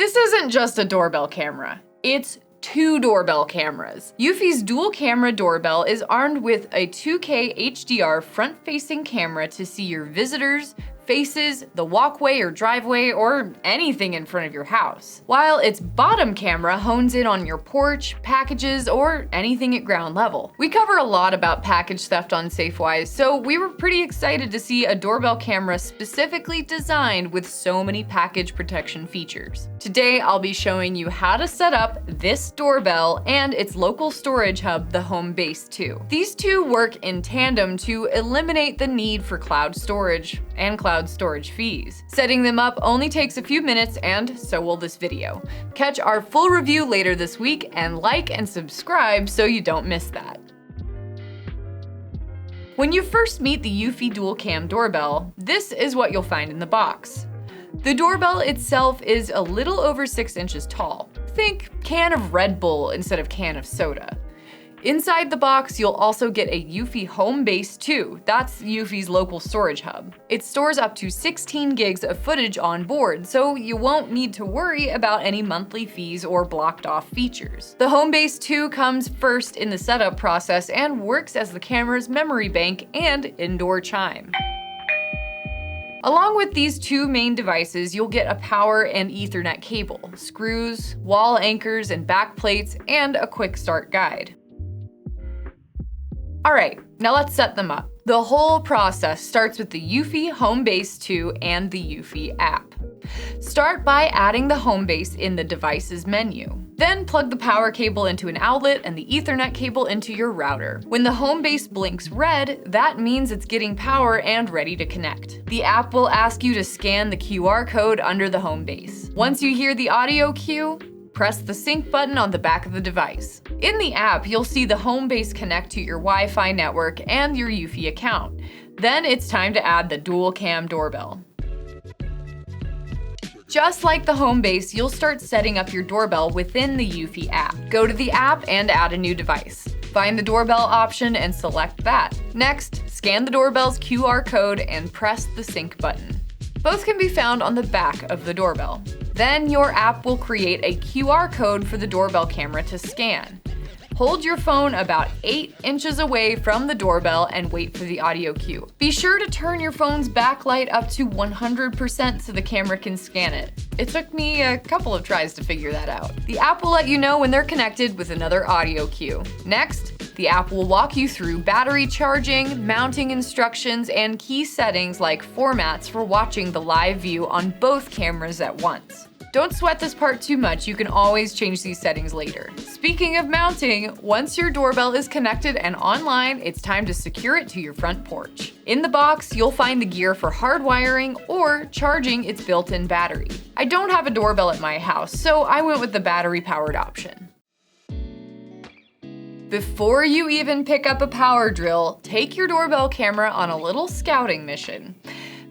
This isn't just a doorbell camera. It's 2 doorbell cameras. Eufy's dual camera doorbell is armed with a 2K HDR front-facing camera to see your visitors, faces, the walkway or driveway, or anything in front of your house. While its bottom camera hones in on your porch, packages, or anything at ground level. We cover a lot about package theft on Safewise, so we were pretty excited to see a doorbell camera specifically designed with so many package protection features. Today, I'll be showing you how to set up this doorbell and its local storage hub, the Homebase 2. These two work in tandem to eliminate the need for cloud storage and cloud storage fees. Setting them up only takes a few minutes, and so will this video. Catch our full review later this week, and like and subscribe so you don't miss that. When you first meet the Eufy Dual Cam doorbell, this is what you'll find in the box. The doorbell itself is a little over 6 inches tall. Think can of Red Bull instead of can of soda. Inside the box, you'll also get a Eufy Homebase 2. That's Eufy's local storage hub. It stores up to 16 gigs of footage on board, so you won't need to worry about any monthly fees or blocked off features. The Homebase 2 comes first in the setup process and works as the camera's memory bank and indoor chime. Along with these 2 main devices, you'll get a power and Ethernet cable, screws, wall anchors and back plates, and a quick start guide. Alright, now let's set them up. The whole process starts with the Eufy Homebase 2 and the Eufy app. Start by adding the Homebase in the device's menu. Then plug the power cable into an outlet and the Ethernet cable into your router. When the Homebase blinks red, that means it's getting power and ready to connect. The app will ask you to scan the QR code under the Homebase. Once you hear the audio cue, press the sync button on the back of the device. In the app, you'll see the Homebase connect to your Wi-Fi network and your Eufy account. Then it's time to add the dual cam doorbell. Just like the Homebase, you'll start setting up your doorbell within the Eufy app. Go to the app and add a new device. Find the doorbell option and select that. Next, scan the doorbell's QR code and press the sync button. Both can be found on the back of the doorbell. Then your app will create a QR code for the doorbell camera to scan. Hold your phone about 8 inches away from the doorbell and wait for the audio cue. Be sure to turn your phone's backlight up to 100% so the camera can scan it. It took me a couple of tries to figure that out. The app will let you know when they're connected with another audio cue. Next, the app will walk you through battery charging, mounting instructions, and key settings like formats for watching the live view on both cameras at once. Don't sweat this part too much, you can always change these settings later. Speaking of mounting, once your doorbell is connected and online, it's time to secure it to your front porch. In the box, you'll find the gear for hardwiring or charging its built-in battery. I don't have a doorbell at my house, so I went with the battery-powered option. Before you even pick up a power drill, take your doorbell camera on a little scouting mission.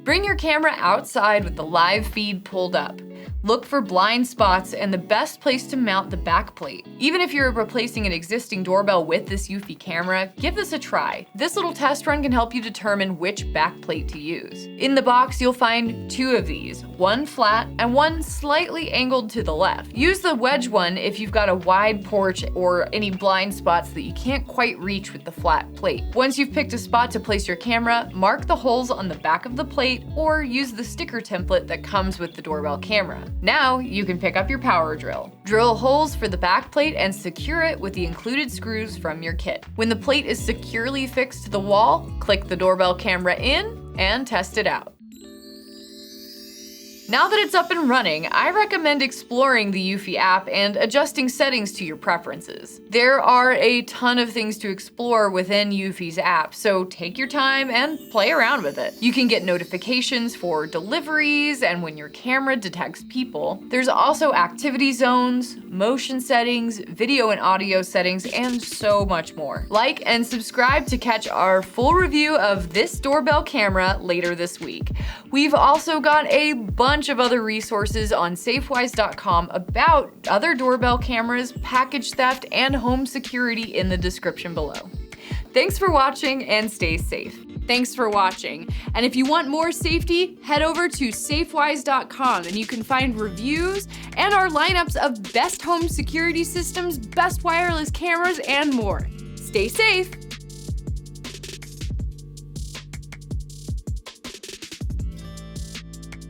Bring your camera outside with the live feed pulled up. Look for blind spots and the best place to mount the back plate. Even if you're replacing an existing doorbell with this Eufy camera, give this a try. This little test run can help you determine which back plate to use. In the box, you'll find 2 of these, one flat and one slightly angled to the left. Use the wedge one if you've got a wide porch or any blind spots that you can't quite reach with the flat plate. Once you've picked a spot to place your camera, mark the holes on the back of the plate or use the sticker template that comes with the doorbell camera. Now you can pick up your power drill. Drill holes for the back plate and secure it with the included screws from your kit. When the plate is securely fixed to the wall, click the doorbell camera in and test it out. Now that it's up and running, I recommend exploring the Eufy app and adjusting settings to your preferences. There are a ton of things to explore within Eufy's app, so take your time and play around with it. You can get notifications for deliveries and when your camera detects people. There's also activity zones, motion settings, video and audio settings, and so much more. Like and subscribe to catch our full review of this doorbell camera later this week. We've also got a bunch of other resources on Safewise.com about other doorbell cameras, package theft, and home security in the description below. Thanks for watching and stay safe. Thanks for watching. And if you want more safety, head over to safewise.com and you can find reviews and our lineups of best home security systems, best wireless cameras, and more. Stay safe.